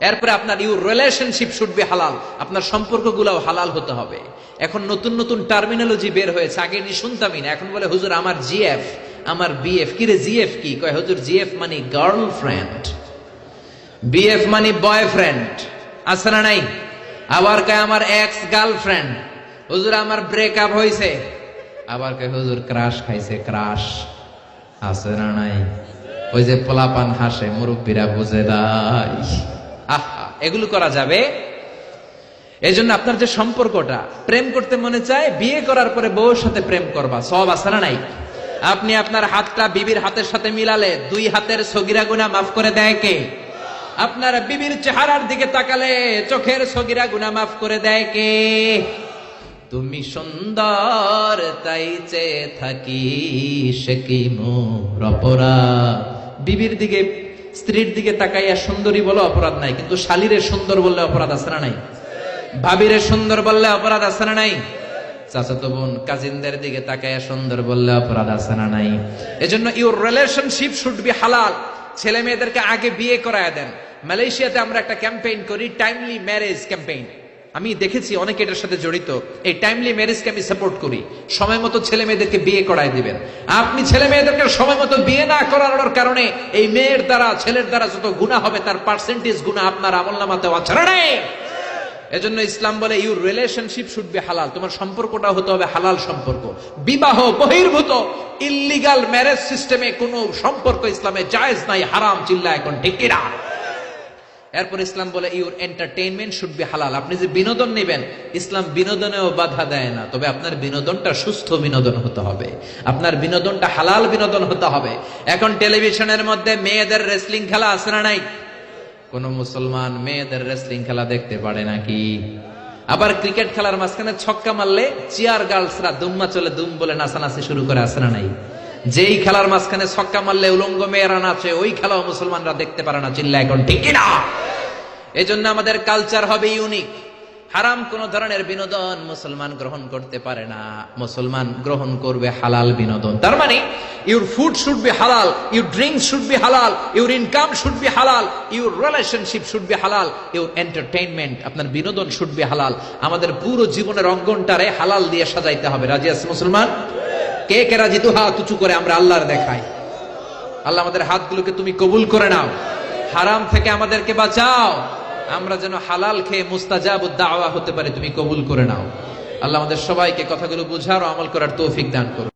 এরপরে আপনার your relationship should be হালাল, আপনার সম্পর্কগুলোও হালাল হতে হবে। এখন নতুন নতুন টার্মিনোলজি বের হয়েছে, আগে নি শুনতামই না, এখন বলে হুজুর আমার জিএফ, আমার বিএফ। কি রে জিএফ কি? কয় হুজুর জিএফ মানে গার্লফ্রেন্ড, বিএফ মানে বয়ফ্রেন্ড, আছে না নাই? আবার কয় আমার এক্স গার্লফ্রেন্ড। হুজুর আমার ব্রেকআপ হয়েছে। আবার কয় হুজুর ক্রাশ খাইছে, ক্রাশ, আছে না নাই? ওই যে পোলাপান হাসে, মুরব্বীরা বুঝে নাই। আহা, এগুলো করা যাবে? এই জন্য আপনার যে সম্পর্কটা, প্রেম করতে মনে চায়, বিয়ে করার পরে বউর সাথে প্রেম করবা, সব আছে না নাই? আপনি আপনার হাতটা বিবির হাতের সাথে মিলালে 2 হাতের সগীরা গুনাহ মাফ করে দেয় কে? আপনার বিবির চেহারার দিকে তাকালে চোখের সগীরা গুনাহ মাফ করে দেয় কে? তুমি সুন্দর তাই চেয়ে থাকি, সে কি মোর অপরাধ? বিবির দিকে, স্ত্রীর দিকে তাকাইয়া সুন্দরী বলে অপরাধ নাই, কিন্তু শালীরে সুন্দর বললে অপরাধ আছে না নাই? ভাবিরে সুন্দর বললে অপরাধ আছে না নাই? চাচাতো বোন, কাজিনদের দিকে তাকাইয়া সুন্দর বললে অপরাধ আছে না নাই? এজন্য ইউর রিলেশনশিপ শুড বি হালাল। ছেলে মেয়েদেরকে আগে বিয়ে করায় দেন। মালয়েশিয়াতে আমরা একটা ক্যাম্পেইন করি, টাইমলি ম্যারেজ ক্যাম্পেইন। আমি দেখেছি অনেকে এটার সাথে জড়িত। এই টাইমলি ম্যারেজকে আমি সাপোর্ট করি। সময় মতো ছেলে মেয়েদেরকে বিয়ে করায় দিবেন। আপনি ছেলে মেয়েদেরকে সময় মতো বিয়ে না করানোর কারণে এই মেয়ের দ্বারা, ছেলের দ্বারা যত গুনাহ হবে তার পার্সেন্টেজ গুনাহ আপনার আমলনামাতেও আছে না নাই? এজন্য ইসলাম বলে ইউর রিলেশনশিপ শুড বি হালাল। তোমার সম্পর্কটা হতে হবে হালাল সম্পর্ক। বিবাহ বহির্ভূত ইল্লিগাল ম্যারেজ সিস্টেমে কোনো সম্পর্ক ইসলামে জায়েজ নাই, হারাম। চিল্লা এখন ঠিক কিনা? এরপর ইসলাম বলে ইউর এন্টারটেইনমেন্ট শুড বি হালাল। আপনি যে বিনোদন নেবেন, ইসলাম বিনোদনেও বাধা দেয় না, তবে আপনার বিনোদনটা সুস্থ বিনোদন হতে হবে, আপনার বিনোদনটা হালাল বিনোদন হতে হবে। এখন টেলিভিশনের মধ্যে মেয়েদের রেসলিং খেলা আছে না নাই? কোন মুসলমান মেয়েদের রেসলিং খেলা দেখতে পারে নাকি? আবার ক্রিকেট খেলার মাঝখানে ছক্কা মারলে চিয়ার গার্লসরা দুম্মা চলে দুম বলে নাচানাচি শুরু করে, আছে না নাই? যেই খেলার মাঝখানে ছক্কা মারলে উলঙ্গ মেয়েরা নাচে, ওই খেলাও মুসলমানরা দেখতে পারে না। চিল্লা এখন ঠিক কিনা? এই জন্য আমাদের কালচার হবে ইউনিক। হারাম কোন ধরনের বিনোদন মুসলমান গ্রহণ করতে পারে না। মুসলমান গ্রহণ করবে হালাল বিনোদন। তার মানে ইউর ফুড শুড বি হালাল, ইউর ড্রিঙ্কস শুড বি হালাল, ইউর ইনকাম শুড বি হালাল, ইউর রিলেশনশিপ শুড বি হালাল, ইউর এন্টারটেইনমেন্ট, আপনার বিনোদন শুড বি হালাল। আমাদের পুরো জীবনের অঙ্গনটারে হালাল দিয়ে সাজাইতে হবে। রাজি আছে মুসলমান? কে কে রাজি? তো হাত উঁচু করে আমরা আল্লাহর দেখাই। আল্লাহ আমাদের হাতগুলোকে তুমি কবুল করে নাও, হারাম থেকে আমাদেরকে বাঁচাও, আমরা যেন হালাল খেয়ে মুস্তাজাবুদ দাওয়া হতে পারে, তুমি কবুল করে নাও। আল্লাহ আমাদের সবাইকে কথাগুলো বুঝার ও আমল করার তৌফিক দান করুন।